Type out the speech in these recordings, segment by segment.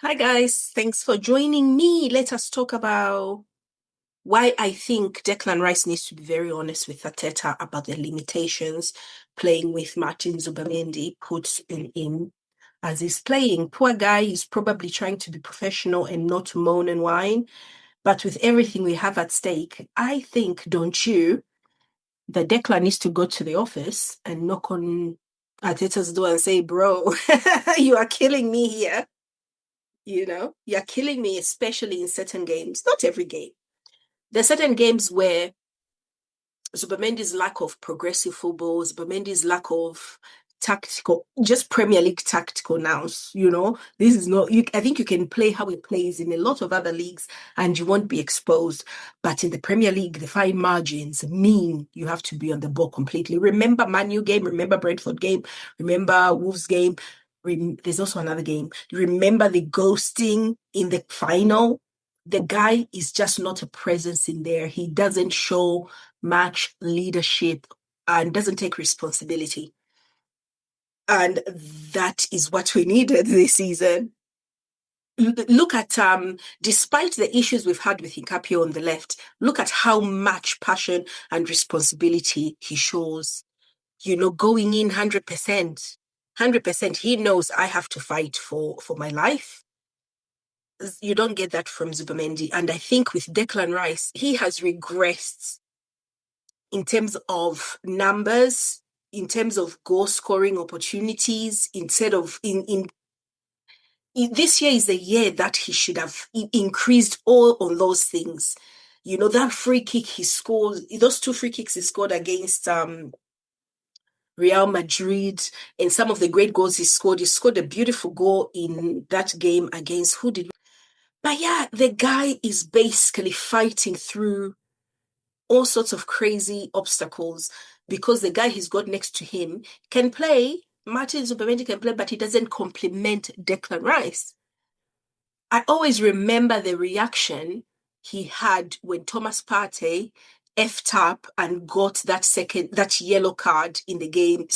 Hi guys, thanks for joining me. Let us talk about why I think Declan Rice needs to be very honest with Arteta about the limitations playing with Martin Zubemendi puts in as he's playing. Poor guy, he's probably trying to be professional and not moan and whine. But with everything we have at stake, I think, don't you, that Declan needs to go to the office and knock on Arteta's door and say, bro, you are killing me here. You're killing me, especially in certain games. Not every game. There's certain games where Zubemendi's lack of progressive football, Zubemendi's lack of tactical, just Premier League tactical nows. This is not. I think you can play how he plays in a lot of other leagues, and you won't be exposed. But in the Premier League, the fine margins mean you have to be on the ball completely. Remember Man U game. Remember Brentford game. Remember Wolves game. There's also another game. Remember the ghosting in the final. The guy is just not a presence in there. He doesn't show much leadership and doesn't take responsibility. And that is what we needed this season. Look at, despite the issues we've had with Hincapie on the left, look at how much passion and responsibility he shows. Going in 100%. 100%. He knows I have to fight for my life. You don't get that from Zubemendi. And I think with Declan Rice, he has regressed in terms of numbers, in terms of goal scoring opportunities, instead of in this year is the year that he should have increased all on those things. That free kick he scored, those two free kicks he scored against Real Madrid, and some of the great goals he scored. He scored a beautiful goal in that game against who did. But yeah, the guy is basically fighting through all sorts of crazy obstacles because the guy he's got next to him can play. Martin Zubemendi can play, but he doesn't complement Declan Rice. I always remember the reaction he had when Thomas Partey effed up and got that yellow card in the game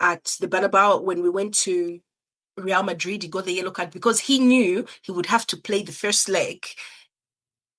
at the Bernabeu when we went to Real Madrid. He got the yellow card because he knew he would have to play the first leg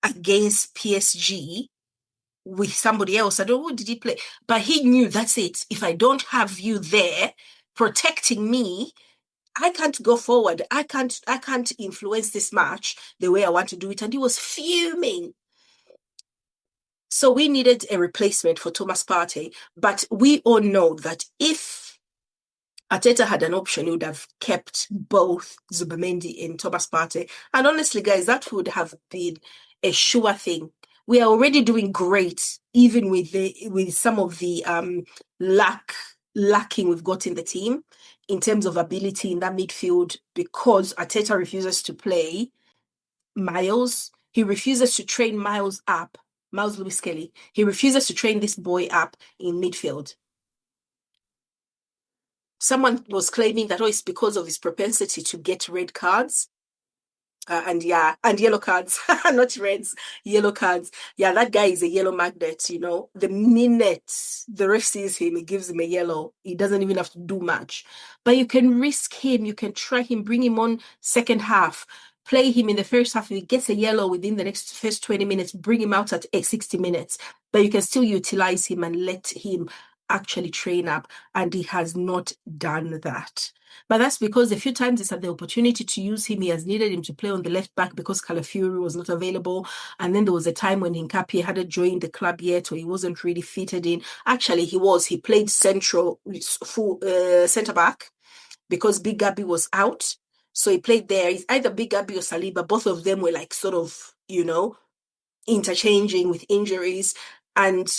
against PSG with somebody else. I don't know who did he play, but he knew that's it. If I don't have you there protecting me, I can't go forward. I can't influence this match the way I want to do it. And he was fuming. So we needed a replacement for Thomas Partey, but we all know that if Arteta had an option, he would have kept both Zubemendi and Thomas Partey. And honestly, guys, that would have been a sure thing. We are already doing great, even with some of the lacking we've got in the team in terms of ability in that midfield, because Arteta refuses to play Miles. He refuses to train Miles up. Miles Lewis Kelly. He refuses to train this boy up in midfield. Someone was claiming that, it's because of his propensity to get red cards. And yellow cards, not reds, yellow cards. Yeah, that guy is a yellow magnet, The minute the ref sees him, he gives him a yellow. He doesn't even have to do much. But you can risk him, you can try him, bring him on second half, play him in the first half. If he gets a yellow within the first 20 minutes, bring him out at 60 minutes. But you can still utilize him and let him actually train up. And he has not done that. But that's because a few times he's had the opportunity to use him. He has needed him to play on the left back because Calafiori was not available. And then there was a time when Hincapie hadn't joined the club yet, or he wasn't really fitted in. Actually, he was. He played central centre back because Big Gabby was out. So he played there. It's either Big Gabby or Saliba. Both of them were like sort of, interchanging with injuries. And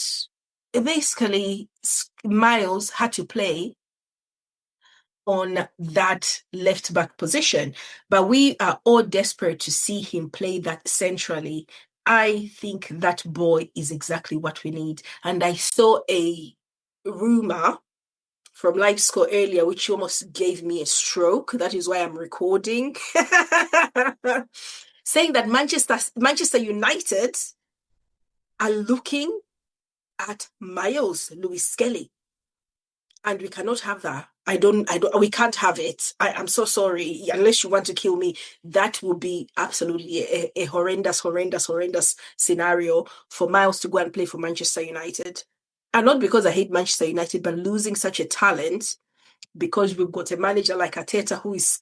basically, Miles had to play on that left back position. But we are all desperate to see him play that centrally. I think that boy is exactly what we need. And I saw a rumor from Live Score earlier, which almost gave me a stroke. That is why I'm recording. Saying that Manchester United are looking at Miles Lewis Kelly. And we cannot have that. We can't have it. I'm so sorry. Unless you want to kill me, that will be absolutely a horrendous scenario for Miles to go and play for Manchester United. And not because I hate Manchester United, but losing such a talent because we've got a manager like Arteta who's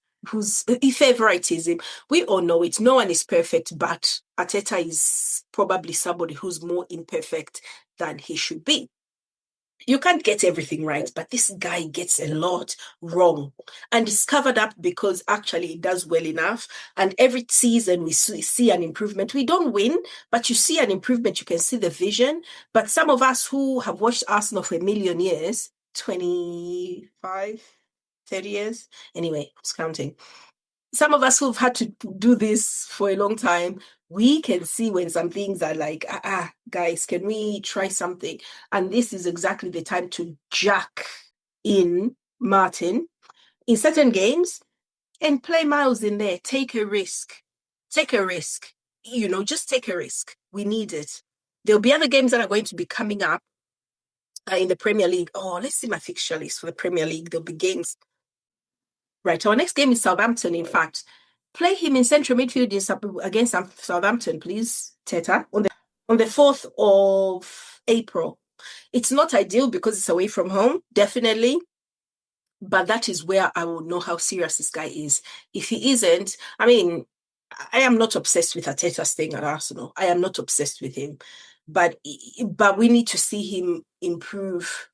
favoritism. We all know it. No one is perfect, but Arteta is probably somebody who's more imperfect than he should be. You can't get everything right, but this guy gets a lot wrong. And it's covered up because actually he does well enough. And every season we see an improvement. We don't win, but you see an improvement. You can see the vision. But some of us who have watched Arsenal for a million years, 25, 30 years, anyway, who's counting? Some of us who've had to do this for a long time, we can see when some things are like, guys, can we try something? And this is exactly the time to jack in Martin in certain games and play Miles in there. Take a risk. Take a risk. Just take a risk. We need it. There'll be other games that are going to be coming up in the Premier League. Oh, let's see my fixture list for the Premier League. There'll be games. Right, our next game is Southampton, in fact. Play him in central midfield against Southampton, please, Teta, on the 4th of April. It's not ideal because it's away from home, definitely. But that is where I will know how serious this guy is. If he isn't, I mean, I am not obsessed with Arteta staying at Arsenal. I am not obsessed with him. But we need to see him improve.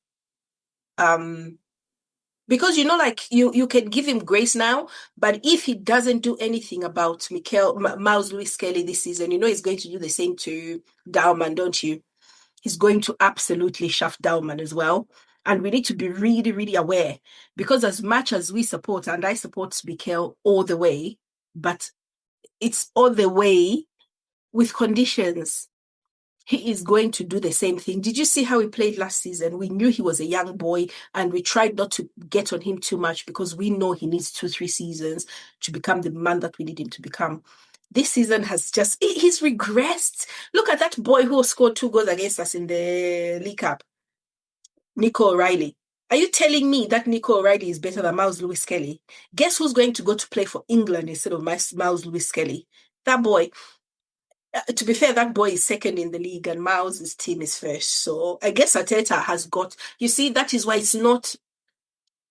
Because you can give him grace now, but if he doesn't do anything about Miles Lewis Kelly this season, he's going to do the same to Daumann, don't you? He's going to absolutely shaft Daumann as well. And we need to be really, really aware, because as much as we support, and I support Mikel all the way, but it's all the way with conditions. He is going to do the same thing. Did you see how he played last season? We knew he was a young boy and we tried not to get on him too much because we know he needs 2-3 seasons to become the man that we need him to become. This season he's regressed. Look at that boy who scored 2 goals against us in the League Cup. Nico O'Reilly. Are you telling me that Nico O'Reilly is better than Miles Lewis Kelly? Guess who's going to go to play for England instead of Miles Lewis Kelly? That boy. To be fair, that boy is second in the league and Miles' team is first. So I guess Arteta has got, that is why it's not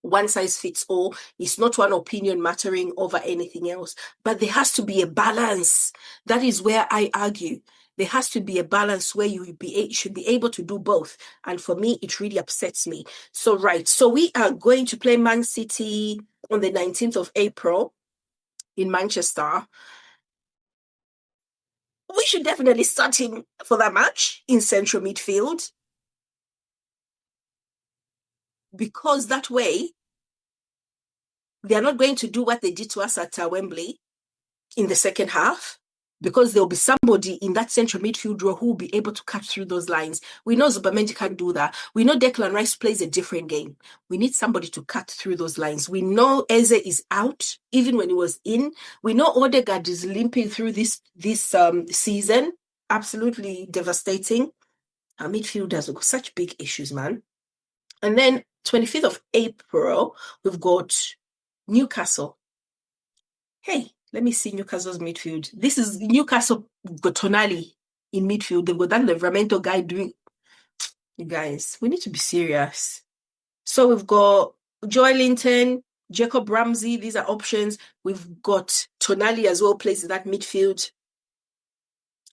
one size fits all. It's not one opinion mattering over anything else. But there has to be a balance. That is where I argue. There has to be a balance where you should be able to do both. And for me, it really upsets me. So we are going to play Man City on the 19th of April in Manchester. We should definitely start him for that match in central midfield, because that way they're not going to do what they did to us at Wembley in the second half, because there'll be somebody in that central midfield row who will be able to cut through those lines. We know Zubemendi can't do that. We know Declan Rice plays a different game. We need somebody to cut through those lines. We know Eze is out, even when he was in. We know Odegaard is limping through this season. Absolutely devastating. Our midfielders have got such big issues, man. And then 25th of April, we've got Newcastle. Hey, let me see Newcastle's midfield. This is Newcastle. We've got Tonali in midfield. They've got that Livramento guy doing. You guys, we need to be serious. So we've got Joelinton, Jacob Ramsey. These are options. We've got Tonali as well, plays in that midfield.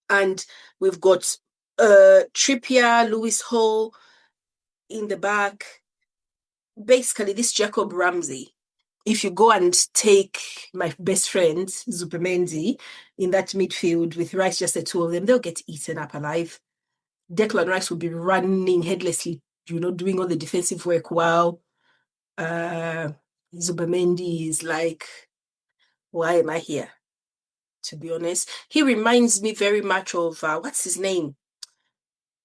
And we've got Trippier, Lewis Hall in the back. Basically, this Jacob Ramsey. If you go and take my best friend, Zubemendi, in that midfield with Rice, just the two of them, they'll get eaten up alive. Declan Rice will be running headlessly, doing all the defensive work while Zubemendi is like, why am I here? To be honest, he reminds me very much of, what's his name?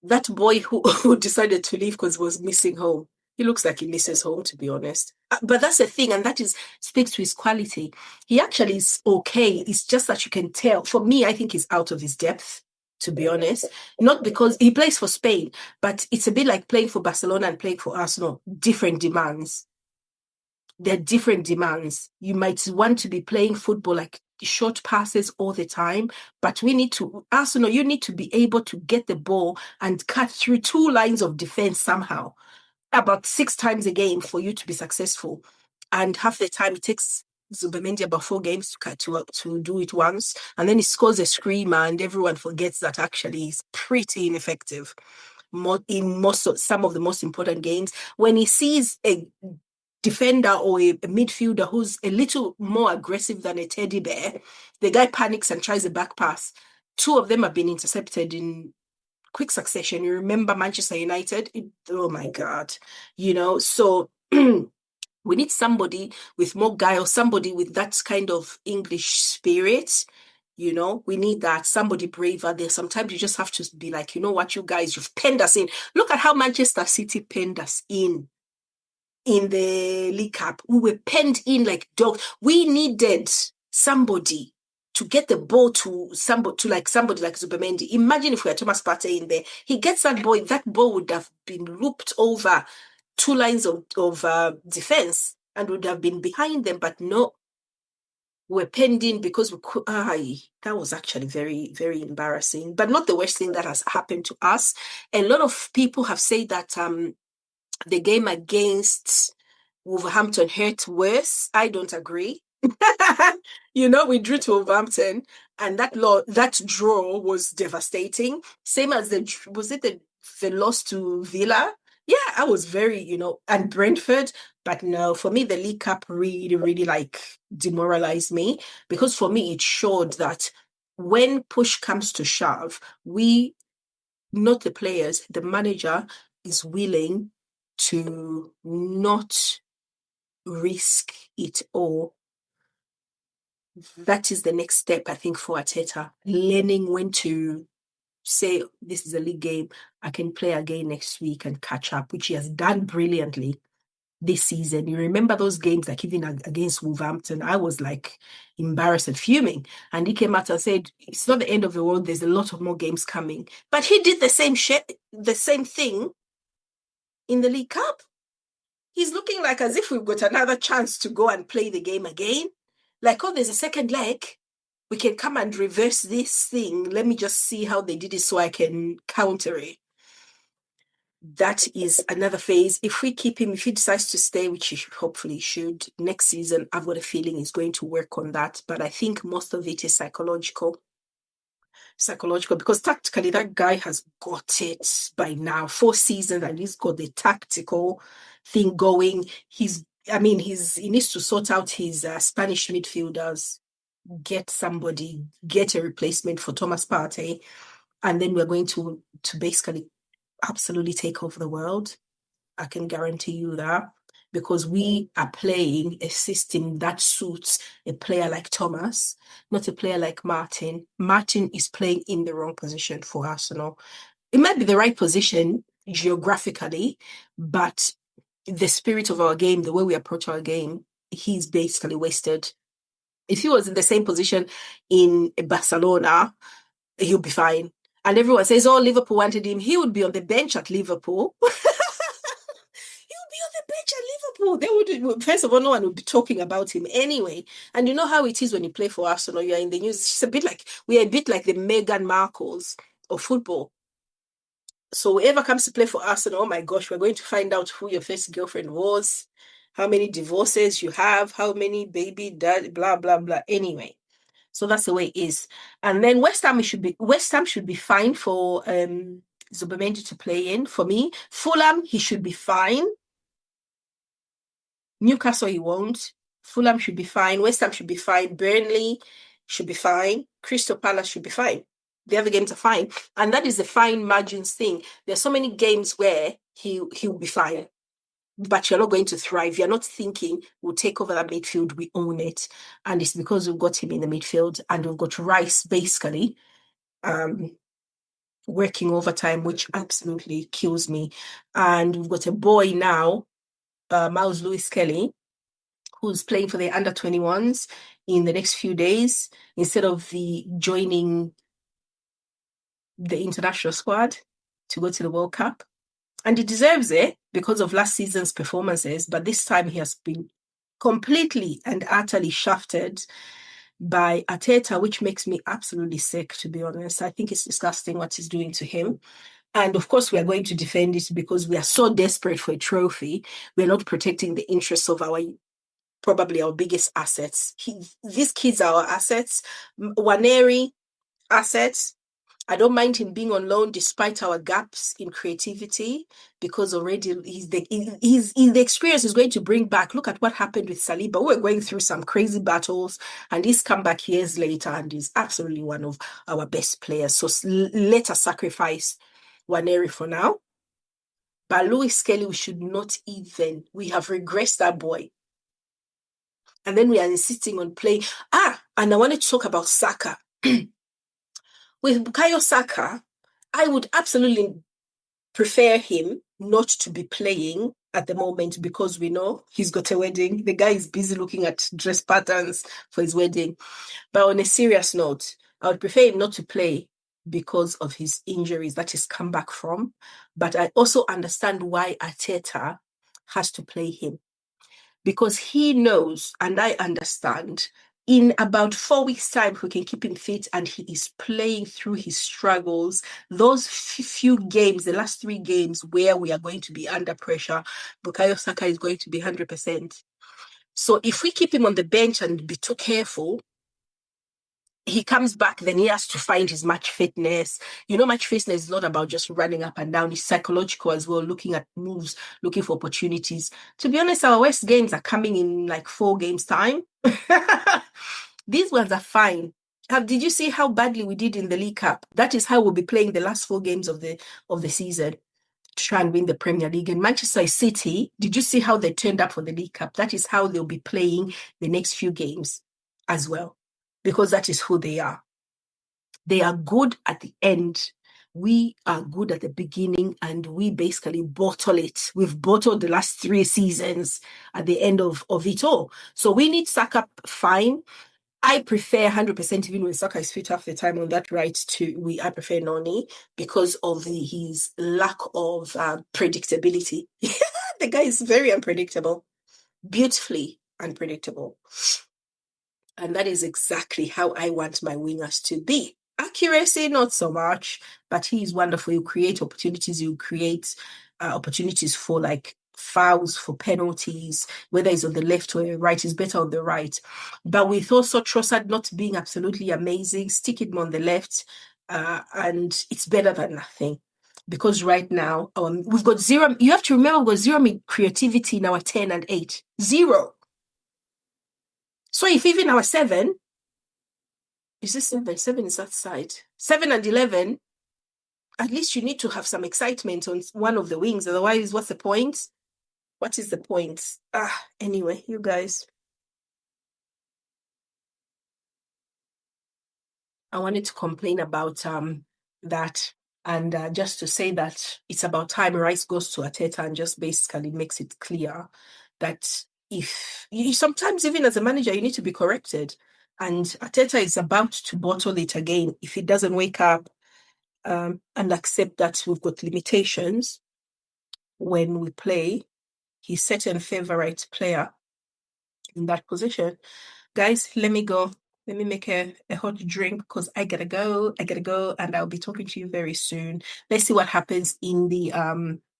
That boy who decided to leave because he was missing home. He looks like he misses home, to be honest. But that's the thing, and that speaks to his quality. He actually is okay. It's just that you can tell. For me, I think he's out of his depth. to be honest. Not because he plays for Spain, but it's a bit like playing for Barcelona and playing for Arsenal. Different demands. They're different demands. You might want to be playing football like short passes all the time, but Arsenal, you need to be able to get the ball and cut through two lines of defense somehow, about 6 times a game for you to be successful. And half the time it takes Zubemendi about 4 games to do it once, and then he scores a screamer, and everyone forgets that actually he's pretty ineffective in some of the most important games. When he sees a defender or a midfielder who's a little more aggressive than a teddy bear, the guy panics and tries a back pass. 2 of them have been intercepted in quick succession. You remember Manchester United? Oh my God. So we need somebody with more guile, somebody with that kind of English spirit. We need that, somebody braver there. Sometimes you just have to be like, you know what, you guys, you've penned us in. Look at how Manchester City penned us in the League Cup. We were penned in like dogs. We needed somebody to get the ball to somebody like Zubemendi. Imagine if we had Thomas Partey in there. He gets that ball would have been looped over 2 lines of defense and would have been behind them, but no, we're penned in because that was actually very, very embarrassing, but not the worst thing that has happened to us. A lot of people have said that the game against Wolverhampton hurt worse. I don't agree. We drew to Wolverhampton, and that draw was devastating. Same as the loss to Villa? Yeah, I was very, and Brentford. But no, for me, the League Cup really, really demoralized me, because for me, it showed that when push comes to shove, we, not the players, the manager is willing to not risk it all. That is the next step, I think, for Arteta. Learning when to say, this is a league game, I can play again next week and catch up, which he has done brilliantly this season. You remember those games, like even against Wolverhampton, I was like embarrassed and fuming. And he came out and said, it's not the end of the world, there's a lot of more games coming. But he did the same thing in the League Cup. He's looking like as if we've got another chance to go and play the game again. Like, oh, there's a second leg. We can come and reverse this thing. Let me just see how they did it so I can counter it. That is another phase. If we keep him, if he decides to stay, which he hopefully should, next season, I've got a feeling he's going to work on that. But I think most of it is psychological, because tactically that guy has got it by now. 4 seasons and he's got the tactical thing going. He needs to sort out his Spanish midfielders, get a replacement for Thomas Partey, and then we're going to basically absolutely take over the world. I can guarantee you that, because we are playing a system that suits a player like Thomas, not a player like Martin. Martin is playing in the wrong position for Arsenal. It might be the right position geographically, but the spirit of our game, the way we approach our game, he's basically wasted. If he was in the same position in Barcelona, he'll be fine. And everyone says, oh, Liverpool wanted him. He would be on the bench at Liverpool. They would, first of all, no one would be talking about him anyway. And you know how it is when you play for Arsenal, you're in the news. It's we're a bit like the Meghan Markles of football. So whoever comes to play for Arsenal, oh my gosh, we're going to find out who your first girlfriend was, how many divorces you have, how many baby dad, blah, blah, blah. Anyway, so that's the way it is. And then West Ham should be fine for Zubemendi to play in. For me, Fulham, he should be fine. Newcastle, he won't. Fulham should be fine. West Ham should be fine. Burnley should be fine. Crystal Palace should be fine. The other games are fine. And that is the fine margins thing. There's so many games where he'll be fine, but you're not going to thrive. You're not thinking, we'll take over that midfield, we own it. And it's because we've got him in the midfield, and we've got Rice basically working overtime, which absolutely kills me. And we've got a boy now, Miles Lewis-Kelly, who's playing for the under-21s in the next few days, instead of the joining the international squad to go to the World Cup. And he deserves it because of last season's performances, but this time he has been completely and utterly shafted by Arteta, which makes me absolutely sick, to be honest. I think it's disgusting what he's doing to him. And of course, we are going to defend it because we are so desperate for a trophy. We're not protecting the interests of probably our biggest assets. These kids are our assets. Waneri, assets. I don't mind him being on loan despite our gaps in creativity, because already the experience is going to bring back. Look at what happened with Saliba. We're going through some crazy battles, and he's come back years later and is absolutely one of our best players. So let us sacrifice Waneri for now. But Louis Kelly, we should not even. We have regressed that boy. And then we are insisting on playing. And I wanted to talk about Saka. With Bukayo Saka, I would absolutely prefer him not to be playing at the moment because we know he's got a wedding. The guy is busy looking at dress patterns for his wedding. But on a serious note, I would prefer him not to play because of his injuries that he's come back from. But I also understand why Arteta has to play him, because he knows, and I understand, in about 4 weeks' time, we can keep him fit and he is playing through his struggles. Those few games, the last 3 games where we are going to be under pressure, Bukayo Saka is going to be 100%. So if we keep him on the bench and be too careful, he comes back, then he has to find his match fitness. Match fitness is not about just running up and down. It's psychological as well, looking at moves, looking for opportunities. To be honest, our West games are coming in like 4 games' time. These ones are fine. Did you see how badly we did in the League Cup? That is how we'll be playing the last 4 games of the season to try and win the Premier League. And Manchester City, did you see how they turned up for the League Cup? That is how they'll be playing the next few games as well, because that is who they are. They are good at the end. We are good at the beginning, and we basically bottle it. We've bottled the last 3 seasons at the end of it all. So we need Saka fine. I prefer 100%, even when Saka is fit half the time on that right, I prefer Noni because of his lack of predictability. The guy is very unpredictable, beautifully unpredictable. And that is exactly how I want my wingers to be. Accuracy, not so much, but he is wonderful. He'll create opportunities. He'll create opportunities for like fouls, for penalties, whether it's on the left or right, is better on the right. But with also Trossard not being absolutely amazing, stick him on the left, and it's better than nothing. Because right now, we've got 0. You have to remember, we've got 0 creativity in our 10 and 8. 0. So if even our 7, is this 7? 7 is that side. 7 and 11, at least you need to have some excitement on one of the wings. Otherwise, what's the point? What is the point? Anyway, you guys. I wanted to complain about that, and just to say that it's about time Rice goes to Arteta and just basically makes it clear that if you sometimes, even as a manager, you need to be corrected. And Arteta is about to bottle it again if he doesn't wake up and accept that we've got limitations when we play his certain favorite player in that position. Guys, let me go. Let me make a hot drink because I gotta go, and I'll be talking to you very soon. Let's see what happens in the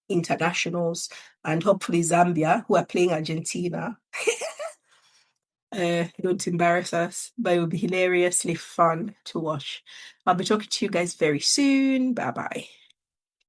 internationals, and hopefully Zambia, who are playing Argentina, don't embarrass us, but it will be hilariously fun to watch. I'll be talking to you guys very soon. Bye-bye.